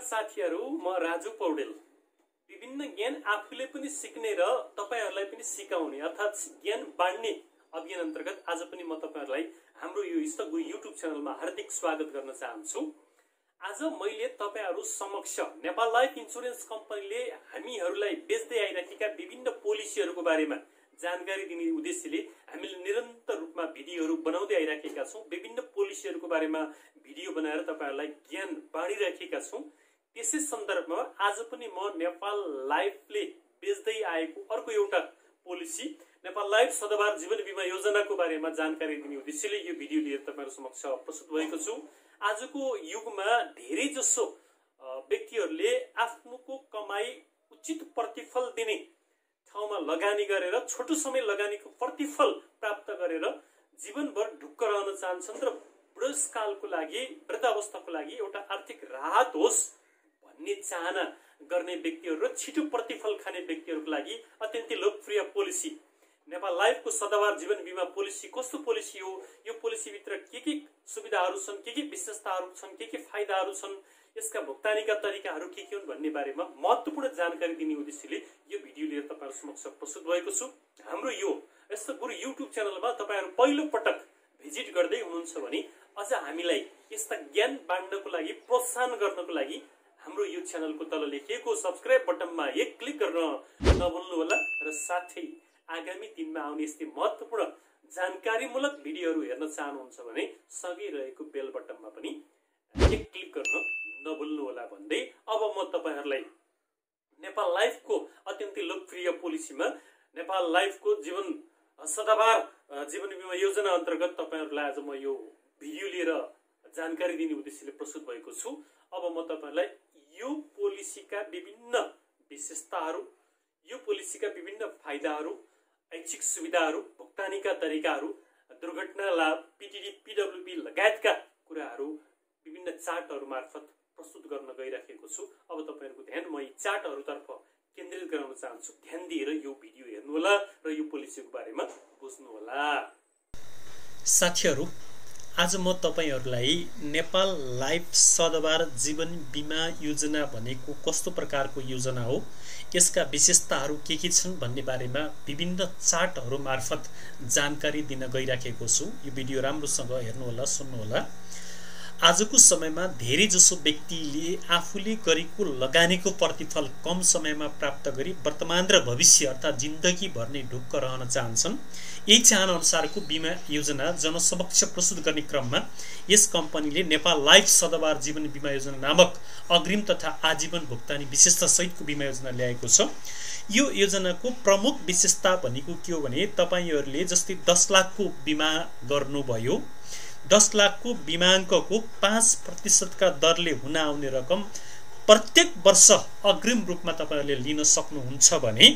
साथीहरु, म राजु पौडेल। विभिन्न ज्ञान आफूले पनि सिक्ने र तपाईहरुलाई पनि सिकाउने अर्थात ज्ञान बाँड्ने अभियान अन्तर्गत आज पनि म तपाईहरुलाई हाम्रो यो इष्टगुरु युट्युब च्यानलमा हार्दिक स्वागत गर्न चाहन्छु। आज मैले तपाईहरु समक्ष नेपाल लाइफ इन्स्योरेन्स कम्पनीले हामीहरुलाई बेच्दै आइरहेका विभिन्न पोलिसीहरुको बारेमा जानकारी दिने उद्देश्यले हामीले निरन्तर रूपमा भिडियोहरु बनाउँदै आइरहेका छौं। विभिन्न पोलिसीहरुको बारेमा भिडियो बनाएर तपाईहरुलाई ज्ञान बाँडिरहेका छौं। त्यसै सन्दर्भमा आज पनि म नेपाल लाइफले बेच्दै आएको अर्को एउटा पोलिसी नेपाल लाइफ सदाबार जीवन बीमा योजनाको बारेमा जानकारी दिने उद्देश्यले यो भिडियो लिएर तपाईहरु समक्ष प्रस्तुत भएको छु। आजको युगमा धेरै जसो व्यक्तिहरुले आफ्नोको कमाई उचित प्रतिफल दिने ठाउँमा लगानी गरेर छोटो समय लगानीको प्रतिफल प्राप्त गरेर जीवनभर ढुक्क रहन चाहन्छन् र बुढेसकालको लागि वृद्धावस्थाको लागि एउटा आर्थिक राहत होस् भन्ने चाहना गर्ने व्यक्तिहरु र छिटो प्रतिफल खाने व्यक्तिहरुको लागि अत्यन्तै लोकप्रिय पोलिसी नेपाल लाइफको सदाबार जीवन बीमा पोलिसी कस्तो पोलिसी हो, यो पोलिसी भित्र के सुविधाहरु छन्, के विशेषताहरु छन्, के फाइदाहरु छन्, यसका भुक्तानीका तरिकाहरु के हुन् भन्ने बारेमा महत्त्वपूर्ण जानकारी दिने उद्देश्यले यो भिडियो लिएर तपाईहरु समक्ष प्रस्तुत भएको छु। हाम्रो यो इष्टगुरु युट्युब च्यानलमा तपाईहरु पहिलो पटक भिजिट गर्दै हुनुहुन्छ भने अझ हामीलाई यस्ता ज्ञान बाँड्नको लागि प्रोत्साहन गर्नको लागि हाम्रो यो च्यानलको तल लेखिएको सब्स्क्राइब बटनमा एक क्लिक गर्न नभुल्नु होला र साथै आगामी दिनमा आउने यस्तै महत्त्वपूर्ण जानकारीमूलक भिडियोहरु हेर्न चाहनुहुन्छ भने सँगै रहेको बेल बटनमा पनि एक क्लिक गर्न नभुल्नु होला भन्दै अब म तपाईहरुलाई नेपाल लाइफको अत्यन्तै लोकप्रिय पोलिसीमा नेपाल लाइफको जीवन सदाबार जीवन बीमा योजना अन्तर्गत तपाईहरुलाई आज म यो भिडियो लिएर जानकारी दिने उद्देश्यले प्रस्तुत भएको छु। अब म तपाईहरुलाई यो पोलिसीका विभिन्न विशेषताहरु, यो पोलिसीका विभिन्न फाइदाहरु, ऐच्छिक सुविधाहरु, भुक्तानीका तरिकाहरु, दुर्घटना लाभ, पीटीडी, पीडब्ल्यूबी लगायतका कुराहरु विभिन्न चार्टहरु मार्फत प्रस्तुत गर्न गइराखेको छु। अब तपाईहरुको ध्यान म यी चार्टहरुतर्फ केन्द्रित गराउन चाहन्छु। ध्यान दिएर यो भिडियो हेर्नु होला र यो पोलिसीको बारेमा बुझ्नु होला। साथीहरु, आज म तपाईहरुलाई नेपाल लाइफ सदाबार जीवन बीमा योजना भनेको कस्तो प्रकारको योजना हो, यसका विशेषताहरु के छन् भन्ने बारेमा विभिन्न चार्टहरु मार्फत जानकारी दिन गइराखेको छु। यो भिडियो राम्रोसँग हेर्नु होला, सुन्नु होला। आजको समयमा धेरै जसो व्यक्तिले आफूले गरेको लगानीको प्रतिफल कम समयमा प्राप्त गरी वर्तमान र भविष्य अर्थात् जिन्दगी भर नै ढुक्क रहन चाहन्छन्। यही चाहना अनुसारको बीमा योजना जनसमक्ष प्रस्तुत गर्ने क्रममा यस कम्पनीले नेपाल लाइफ सदाबार जीवन बीमा योजना नामक अग्रिम तथा आजीवन भुक्तानी विशेषता सहितको बीमा योजना ल्याएको छ। यो योजनाको प्रमुख विशेषता भनेको के हो भने तपाईहरुले जस्तै 10 लाखको बीमा गर्नुभयो, 10 लाखको बीमाङ्कको 5% का दरले हुन आउने रकम प्रत्येक वर्ष अग्रिम रूपमा तपाईहरुले लिन सक्नुहुन्छ भने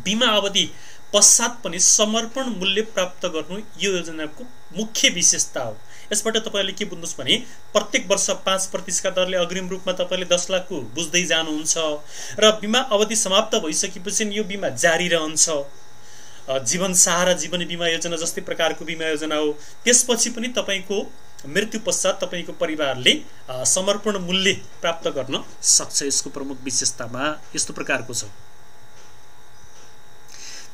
बीमा अवधि पश्चात पनि समर्पण मूल्य प्राप्त गर्नु यो योजनाको मुख्य विशेषता हो। यसबाट तपाईहरुले के बुझ्नुस् भने प्रत्येक वर्ष 5% का दरले अग्रिम रूपमा तपाईले 10 लाखको बुझ्दै जानुहुन्छ र बीमा अवधि समाप्त भइसकेपछि यो बीमा जारी रहन्छ। जीवन सहारा जीवन बीमा योजना जस्तै प्रकारको बीमा योजना हो। त्यसपछि पनि तपाईको मृत्यु पश्चात तपाईको परिवारले समर्पण मूल्य प्राप्त गर्न सक्छ। यसको प्रमुख विशेषतामा यस्तो प्रकारको छ।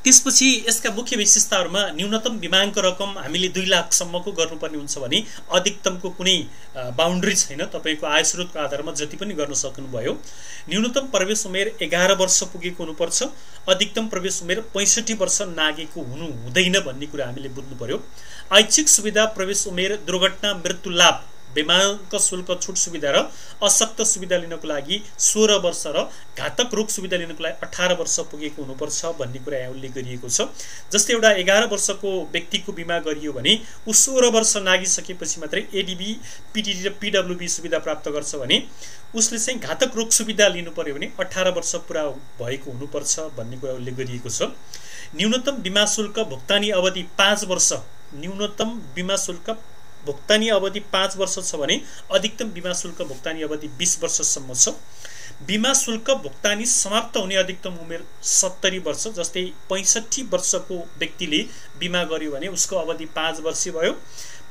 त्यसपछि यसका मुख्य विशेषताहरुमा न्यूनतम बीमाङ्क रकम हामीले 2 लाख सम्मको गर्नुपर्ने हुन्छ भने अधिकतमको कुनै बाउन्ड्री छैन। तपाईको आय स्रोतको आधारमा जति पनि गर्न सक्नुभयो। न्यूनतम प्रवेश उमेर 11 वर्ष पुगेको हुनुपर्छ। अधिकतम प्रवेश उमेर 65 वर्ष नागेको हुनु हुँदैन भन्ने कुरा हामीले बुझ्नु पर्यो। ऐच्छिक सुविधा प्रवेश उमेर, दुर्घटना, मृत्यु लाभ, बीमाङ्क शुल्क छुट सुविधा र अशक्त सुविधा लिनको लागि 16 वर्ष र घातक रोग सुविधा लिनको लागि 18 वर्ष पुगेको हुनुपर्छ भन्ने कुरा यहाँ उल्लेख गरिएको छ। जस्तै एउटा 11 वर्षको व्यक्तिको बीमा गरियो भने उ 16 वर्ष नागिसकेपछि मात्रै एडीबी, पीटीडी र पीडब्ल्यूबी सुविधा प्राप्त गर्छ भने उसले चाहिँ घातक रोग सुविधा लिनु पर्यो भने 18 वर्ष पुरा भएको हुनुपर्छ भन्ने कुरा उल्लेख गरिएको छ। न्यूनतम बीमा शुल्क भुक्तानी अवधि 5 वर्ष, न्यूनतम बीमा शुल्क भुक्तानी अवधि 5 वर्ष छ भने अधिकतम बीमा शुल्क भुक्तानी अवधि 20 वर्षसम्म छ। बीमा शुल्क भुक्तानी समाप्त हुने अधिकतम उमेर 70 वर्ष। जस्तै 65 वर्षको व्यक्तिले बीमा गर्यो भने उसको अवधि 5 वर्ष भयो।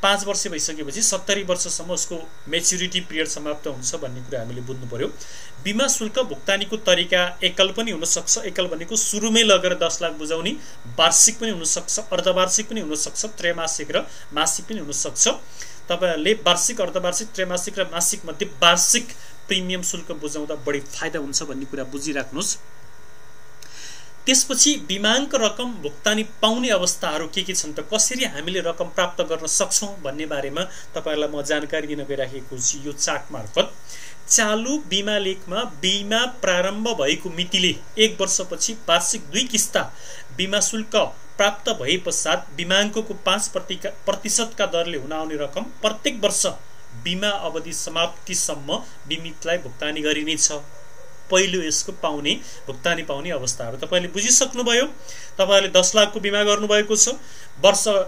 5 वर्ष भइसकेपछि 70 वर्षसम्म उसको मेच्युरिटी पिरियड समाप्त हुन्छ भन्ने कुरा हामीले बुझ्नु पर्यो। बिमा शुल्क भुक्तानीको तरिका एकल पनि हुन सक्छ। एकल भनेको सुरुमै लगेर 10 लाख बुझाउने, वार्षिक पनि हुन सक्छ, अर्धवार्षिक पनि हुन सक्छ, त्रैमासिक र मासिक पनि हुन सक्छ। तपाईहरुले वार्षिक, अर्धवार्षिक, त्रैमासिक र मासिक मध्ये वार्षिक प्रिमियम शुल्क बुझाउँदा बढी फाइदा हुन्छ भन्ने कुरा बुझिराख्नुस्। त्यसपछि बिमाङ्क रकम भुक्तानी पाउने अवस्थाहरू के छन् त, कसरी हामीले रकम प्राप्त गर्न सक्छौं भन्ने बारेमा तपाईहरुलाई म जानकारी दिन गइराखेको छु यो चार्ट मार्फत। चालू बिमा लेखमा बिमा प्रारम्भ भएको मितिले 1 वर्षपछि वार्षिक 2 किस्ता बिमा शुल्क प्राप्त भए पश्चात बिमाङ्कको 5% का दरले हुन आउने रकम प्रत्येक वर्ष बिमा अवधि समाप्तिसम्म बिमितलाई भुक्तानी गरिनेछ। पहिलो यसको भुक्तानी पाउने अवस्थाहरू तपाईले बुझिसक्नुभयो। तपाईहरुले 10 लाखको बिमा गर्नुभएको छ,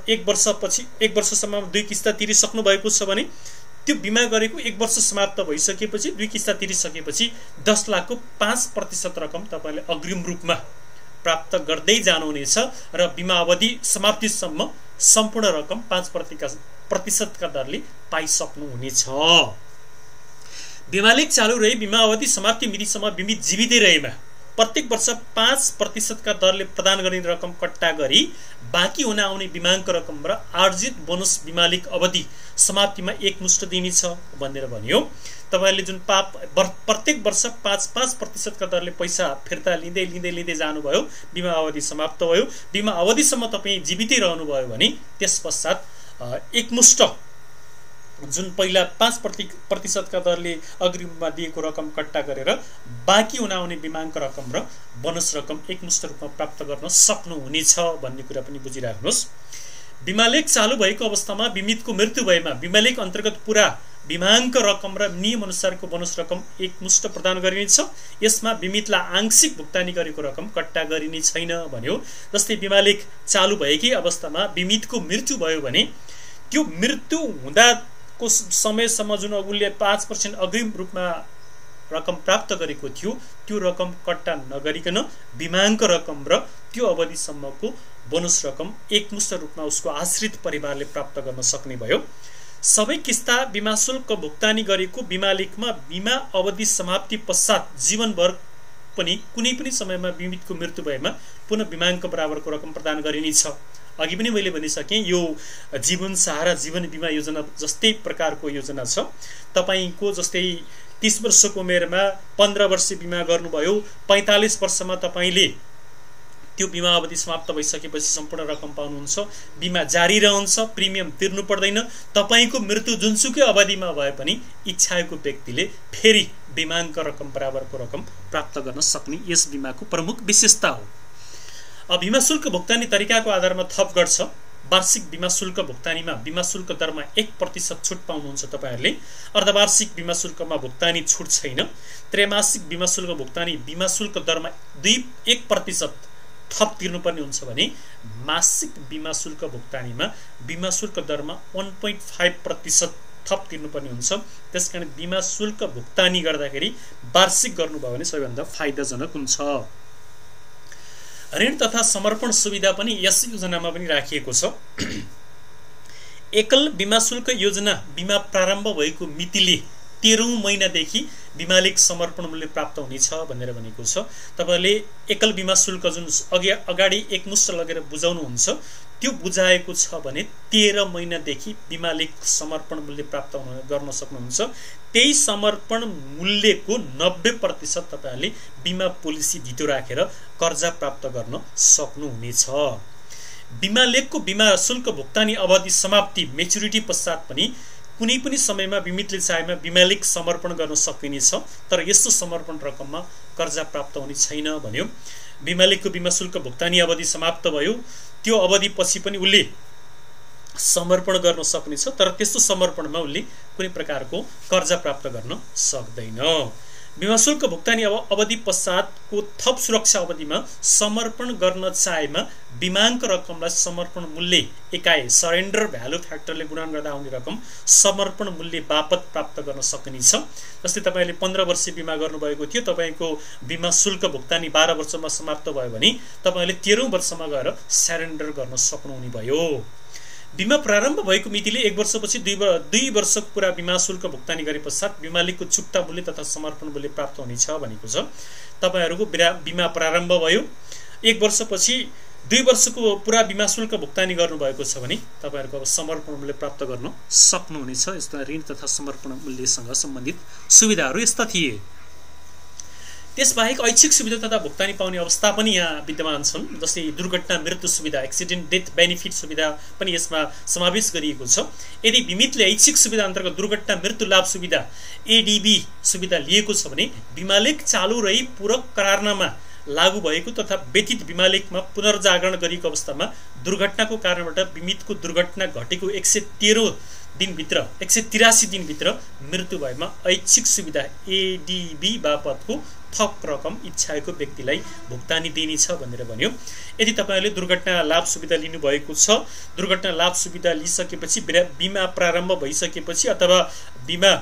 1 वर्षपछि 1 वर्षसम्म 2 किस्ता तिरिसक्नु भएको छ भने त्यो बिमा गरेको 1 वर्ष समाप्त भइसकेपछि 2 किस्ता तिरिसकेपछि 10 लाखको 5% रकम तपाईले अग्रिम रूपमा प्राप्त गर्दै जानुहुनेछ र बिमा अवधि समाप्तिसम्म सम्पूर्ण रकम 5% का दरले पाइसक्नुहुनेछ। बिमा लेख चालू रही बिमा अवधि समाप्ति मितिसम्म बिमित जीवितै रहेमा प्रत्येक वर्ष 5% का दरले प्रदान गरिने रकम कट्टा गरी बाँकी हुन आउने बिमाङ्क रकम र आर्जित बोनस बिमा लेख अवधि समाप्तिमा एकमुष्ट दिनेछ भनेर भनियो। तपाईहरुले जुन प्रत्येक वर्ष 5% का दरले पैसा फिर्ता लिँदै जानुभयो, बिमा अवधि समाप्त भयो, बिमा अवधिसम्म तपाई जीवितै रहनुभयो भने त्यसपश्चात एकमुष्ट जुन पहिला 5% का दरले अग्रिममा दिएको रकम कट्टा गरेर बाँकी हुन आउने बिमाङ्क रकम र बोनस रकम एकमुष्ट रूपमा प्राप्त गर्न सक्नुहुनेछ भन्ने कुरा पनि बुझिराख्नुस्। बिमा लेख चालू भएको अवस्थामा बिमितको मृत्यु भएमा बिमा लेख अन्तर्गत पूरा बिमाङ्क रकम र नियम अनुसारको बोनस रकम एकमुष्ट प्रदान गरिनेछ। यसमा बिमितलाई आंशिक भुक्तानी गरेको रकम कट्टा गरिने छैन भन्यो। जस्तै बिमा लेख चालू भएकै अवस्थामा बिमितको मृत्यु भयो भने त्यो मृत्यु हुँदाको समयसम्म जुन उसले 5% अग्रिम रूपमा रकम प्राप्त गरेको थियो त्यो रकम कट्टा नगरिकन बिमाङ्क रकम र त्यो अवधिसम्मको बोनस रकम एकमुष्ट रूपमा उसको आश्रित परिवारले प्राप्त गर्न सक्ने भयो। सबै किस्ता बिमा शुल्क भुक्तानी गरेको बिमा लेखमा बिमा अवधि समाप्ति पश्चात जीवनभर पनि कुनै पनि समयमा बिमितको मृत्यु भएमा पुनः बिमाङ्क बराबरको रकम प्रदान गरिनेछ। अघि पनि मैले भनिसकेँ यो जीवन सहारा जीवन बिमा योजना जस्तै प्रकारको योजना छ। तपाईको जस्तै 30 वर्षको उमेरमा 15 वर्ष बिमा गर्नुभयो, 45 वर्षमा तपाईले त्यो बिमा अवधि समाप्त भइसकेपछि सम्पूर्ण रकम पाउनुहुन्छ, बिमा जारी रहन्छ, प्रिमियम तिर्नु पर्दैन। तपाईको मृत्यु जुनसुकै अवधिमा भए पनि इच्छाको व्यक्तिले फेरि बिमाङ्क रकम बराबरको रकम प्राप्त गर्न सक्ने यस बिमाको प्रमुख विशेषता हो। अब बिमा शुल्क भुक्तानी तरिकाको आधारमा थप गर्छ। वार्षिक बिमा शुल्क भुक्तानीमा बिमा शुल्क दरमा 1% छुट पाउनुहुन्छ तपाईहरुले। अर्धवार्षिक बिमा शुल्कमा भुक्तानी छुट छैन। त्रैमासिक बिमा शुल्क भुक्तानी बिमा शुल्क दरमा 1% थप तिर्नुपर्ने हुन्छ भने मासिक बिमा शुल्क भुक्तानीमा बिमा शुल्क दरमा 1.5% थप तिर्नुपर्ने हुन्छ। त्यसकारण बिमा शुल्क भुक्तानी गर्दाखेरि वार्षिक गर्नुभयो भने सबैभन्दा फाइदाजनक हुन्छ। ऋण तथा समर्पण सुविधा पनि यस योजनामा पनि राखिएको छ। एकल बिमा शुल्क योजना बिमा प्रारम्भ भएको मितिले 13औं महिनादेखि बिमा लेख समर्पण मूल्य प्राप्त हुनेछ भनेर भनेको छ। तपाईले एकल बिमा शुल्क जुन अगाडि एकमुष्ट लगेर बुझाउनुहुन्छ त्यो बुझाएको छ भने 13 महिनादेखि बिमा लेख समर्पण मूल्य प्राप्त गर्न सक्नुहुन्छ। त्यही समर्पण मूल्यको 90% तपाईले बिमा पोलिसी भित्र राखेर कर्जा प्राप्त गर्न सक्नुहुनेछ। बिमा लेखको बिमा शुल्क भुक्तानी अवधि समाप्ति मेच्युरिटी पश्चात पनि कुनै पनि समयमा बिमितले चाहेमा बिमा लेख समर्पण गर्न सकिनेछ। तर यस्तो समर्पण रकममा कर्जा प्राप्त हुने छैन भन्यो। बिमा लेखको बिमा शुल्क भुक्तानी अवधि समाप्त भयो, त्यो अवधि पछि पनि उले समर्पण गर्न सक्नेछ। तर त्यस्तो समर्पणमा उले कुनै प्रकारको कर्जा प्राप्त गर्न सक्दैन। बिमा शुल्क भुक्तानी अवधि पश्चातको थप सुरक्षा अवधिमा समर्पण गर्न चाहेमा बिमाङ्क रकमलाई समर्पण मूल्य एकाइ सरेन्डर भ्यालु फ्याक्टरले गुणन गर्दा आउने रकम समर्पण मूल्य बापत प्राप्त गर्न सकिनेछ। जस्तै तपाईले 15 वर्ष बिमा गर्नुभएको थियो, तपाईको बिमा शुल्क भुक्तानी 12 वर्षमा समाप्त भयो भने तपाईले 13औं वर्षमा गएर सरेन्डर गर्न सक्नुहुने भयो। बिमा प्रारम्भ भएको मितिले 1 वर्षपछि 2 वर्षको पुरा बिमा शुल्क भुक्तानी गरे पश्चात बिमालिकको चुक्ता मूल्य तथा समर्पण मूल्य प्राप्त हुनेछ भनेको छ। तपाईहरुको बिमा प्रारम्भ भयो, 1 वर्षपछि 2 वर्षको पुरा बिमा शुल्क भुक्तानी गर्नुभएको छ भने तपाईहरुको अब समर्पण मूल्य प्राप्त गर्न सक्नुहुनेछ। यस्ता ऋण तथा समर्पण मूल्यसँग सम्बन्धित सुविधाहरू यस्ता थिए। त्यसबाहेक ऐच्छिक सुविधा तथा भुक्तानी पाउने अवस्था पनि यहाँ विद्यमान छन्। जस्तै दुर्घटना मृत्यु सुविधा, एक्सिडेन्ट डेथ बेनिफिट सुविधा पनि यसमा समावेश गरिएको छ। यदि बिमितले ऐच्छिक सुविधा अन्तर्गत दुर्घटना मृत्यु लाभ सुविधा एडीबी सुविधा लिएको छ भने बिमालेख चालू रही पूरक करारनामा लागू भएको तथा व्यतीत बिमालेखमा पुनर्जागरण गरिएको अवस्थामा दुर्घटनाको कारणबाट बिमितको दुर्घटना घटेको 183 दिनभित्र मृत्यु भएमा ऐच्छिक सुविधा एडीबी बापतको थप रकम इच्छाएको व्यक्तिलाई भुक्तानी दिनेछ भनेर भन्यो। यदि तपाईहरुले दुर्घटना लाभ सुविधा लिनुभएको छ, दुर्घटना लाभ सुविधा लिइसकेपछि बिमा प्रारम्भ भइसकेपछि अथवा बिमा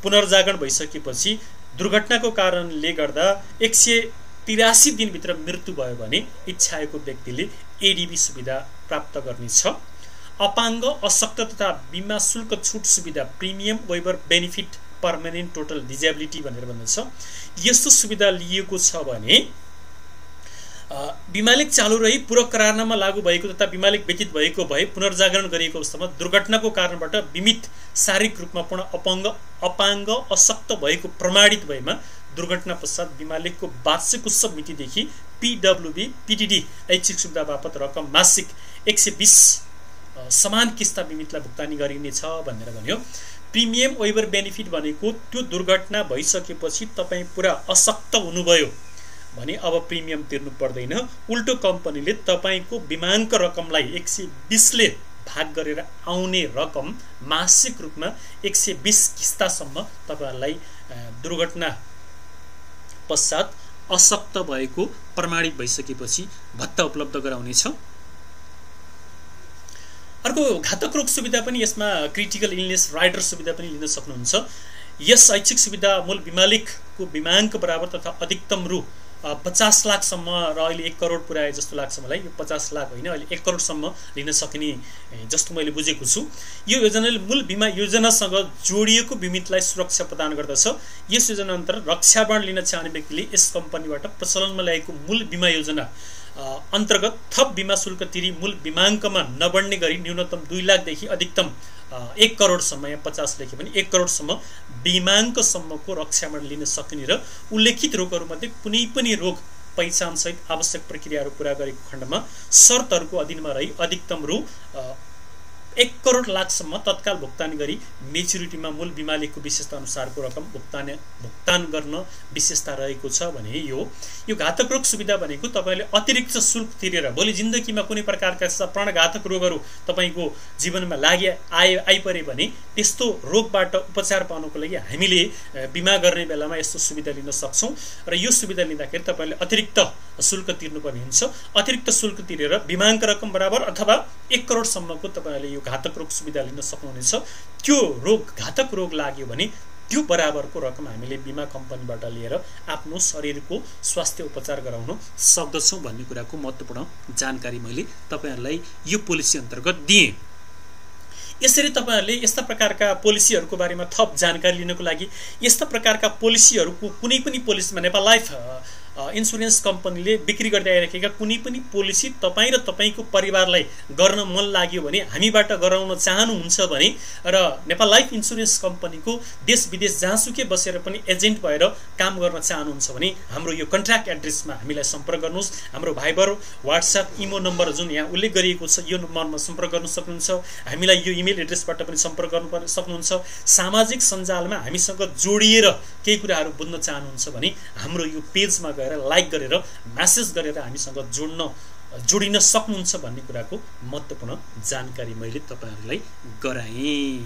पुनर्जागरण भइसकेपछि दुर्घटनाको कारणले गर्दा 183 दिनभित्र मृत्यु भयो भने इच्छाएको व्यक्तिले एडीबी सुविधा प्राप्त गर्नेछ। अपाङ्ग, अशक्त तथा बिमा शुल्क छुट सुविधा premium weber benefit permanent total disability भनेर भन्दछ। यस्तो सुविधा लिएको छ भने बिमालेख चालू रही पूरक करारनामा लागू भएको तथा बिमालेख व्यतीत भएको भए पुनर्जागरण गरिएको अवस्थामा दुर्घटनाको कारणबाट बिमित शारीरिक रूपमा पूर्ण अपाङ्ग, अशक्त भएको प्रमाणित भएमा दुर्घटना पश्चात बिमालेखको वार्षिक उत्सव मितिदेखि पीडब्ल्यूबी पीटीडी ऐच्छिक सुविधा बापत रकम मासिक 120 समान किस्ता बिमितलाई भुक्तानी गरिनेछ भनेर भन्यो। प्रिमियम वेबर बेनिफिट भनेको त्यो दुर्घटना भइसकेपछि तपाई पुरा अशक्त हुनुभयो भने अब प्रिमियम तिर्नु पर्दैन। उल्टो कम्पनीले तपाईको बिमाको रकमलाई 120 ले भाग गरेर आउने रकम मासिक रूपमा 120 किस्तासम्म तपाईहरुलाई दुर्घटना पश्चात अशक्त भएको प्रमाणित भइसकेपछि भत्ता उपलब्ध गराउनेछ। अर्को घातक रोग सुविधा पनि यसमा क्रिटिकल इलनेस राइडर सुविधा पनि लिन सक्नुहुन्छ। यस ऐच्छिक सुविधा मूल बिमालेखको बिमाङ्क बराबर तथा अधिकतम रु 50 लाखसम्म र अहिले 1 करोड पुर्याए जस्तो लाग्छ मलाई। यो 50 लाख होइन, अहिले 1 करोडसम्म लिन सकिने जस्तो मैले बुझेको छु। यो योजनाले मूल बिमा योजनासँग जोडिएको बिमितलाई सुरक्षा प्रदान गर्दछ। यस योजना अन्तर्गत रक्षाबाण लिन चाहने व्यक्तिले यस कम्पनीबाट प्रचलनमा ल्याएको मूल बिमा योजना अन्तर्गत थप बिमा शुल्क तिरी मूल बिमाङ्कमा नबढ्ने गरी न्यूनतम 2 लाखदेखि अधिकतम 1 करोडसम्म, या 50 लेख्यो भने 1 करोडसम्म बिमाङ्कसम्मको रक्षाबाण लिन सकिने र उल्लेखित रोगहरूमध्ये कुनै पनि रोग पहिचानसहित आवश्यक प्रक्रियाहरू पूरा गरेको खण्डमा शर्तहरूको अधीनमा रही अधिकतम रु 1 करोड लाखसम्म तत्काल भुक्तानी गरी मेच्युरिटीमा मूल बिमालेखको विशेषता अनुसारको रकम भुक्तान गर्न विशेषता रहेको छ भने यो घातक रोग सुविधा भनेको तपाईले अतिरिक्त शुल्क तिरेर भोलि जिन्दगीमा कुनै प्रकारका प्राणघातक रोगहरू तपाईको जीवनमा आइपरे भने त्यस्तो रोगबाट उपचार पाउनको लागि हामीले बिमा गर्ने बेलामा यस्तो सुविधा लिन सक्छौं र यो सुविधा लिँदाखेरि तपाईले अतिरिक्त शुल्क तिर्नुपर्ने हुन्छ। अतिरिक्त शुल्क तिरेर बिमाङ्क रकम बराबर अथवा 1 करोडसम्मको तपाईले यो घातक रोग सुविधा लिन सक्नुहुनेछ। त्यो रोग घातक रोग लाग्यो भने त्यो बराबरको रकम हामीले बिमा कम्पनीबाट लिएर आफ्नो शरीरको स्वास्थ्य उपचार गराउन सक्दछौं भन्ने कुराको महत्त्वपूर्ण जानकारी मैले तपाईहरुलाई यो पोलिसी अन्तर्गत दिएँ। यसरी तपाईहरुले यस्ता प्रकारका पोलिसीहरुको बारेमा थप जानकारी लिनको लागि यस्ता प्रकारका पोलिसीहरुको कुनै पनि पोलिसीमा नेपाल लाइफ इन्स्योरेन्स कम्पनीले बिक्री गर्दै आइरहेका कुनै पनि पोलिसी तपाई र तपाईको परिवारलाई गर्न मन लाग्यो भने हामीबाट गराउन चाहनुहुन्छ भने र नेपाल लाइफ इन्स्योरेन्स कम्पनीको देश विदेश जहाँसुकै बसेर पनि एजेन्ट भएर काम गर्न चाहनुहुन्छ भने हाम्रो यो कन्ट्र्याक्ट एड्रेसमा हामीलाई सम्पर्क गर्नुहोस्। हाम्रो भाइबर, व्हाट्सएप, इमो नम्बर जुन यहाँ उल्लेख गरिएको छ यो नम्बरमा सम्पर्क गर्न सक्नुहुन्छ। हामीलाई यो इमेल एड्रेसबाट पनि सम्पर्क गर्न सक्नुहुन्छ। सामाजिक सञ्जालमा हामीसँग जोडिएर केही कुराहरू बुझ्न चाहनुहुन्छ भने हाम्रो यो पेजमा लाइक गरेर मेसेज गरेर हामीसँग जोडिन सक्नुहुन्छ भन्ने कुराको महत्त्वपूर्ण जानकारी मैले तपाईहरुलाई गराएँ।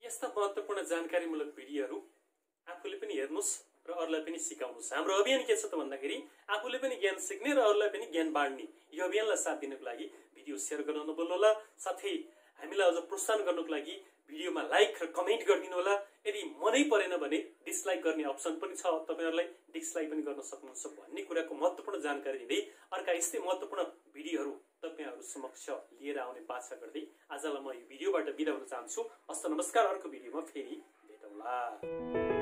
यस्ता महत्त्वपूर्ण जानकारीमूलक भिडियोहरू आफूले पनि हेर्नुस् र अरूलाई पनि सिकाउनुस्। हाम्रो अभियान के छ त भन्दाखेरि आफूले पनि ज्ञान सिक्ने र अरूलाई पनि ज्ञान बाँड्ने। यो अभियानलाई साथ दिनको लागि भिडियो शेयर गर्न नभुल्नुहोला। साथै हामीलाई अझ प्रोत्साहन गर्नको लागि भिडियोमा लाइक र कमेन्ट गरिदिनु होला। यदि मनै परेन भने डिसलाइक गर्ने अप्सन पनि छ, तपाईहरुलाई डिसलाइक पनि गर्न सक्नुहुन्छ भन्ने कुराको महत्त्वपूर्ण जानकारी दिँदै अर्का यस्तै महत्त्वपूर्ण भिडियोहरू तपाईँहरू समक्ष लिएर आउने बाछा गर्दै आजलाई म यो भिडियोबाट बिदा हुन चाहन्छु। हस्त नमस्कार, अर्को भिडियोमा फेरि भेटौँला।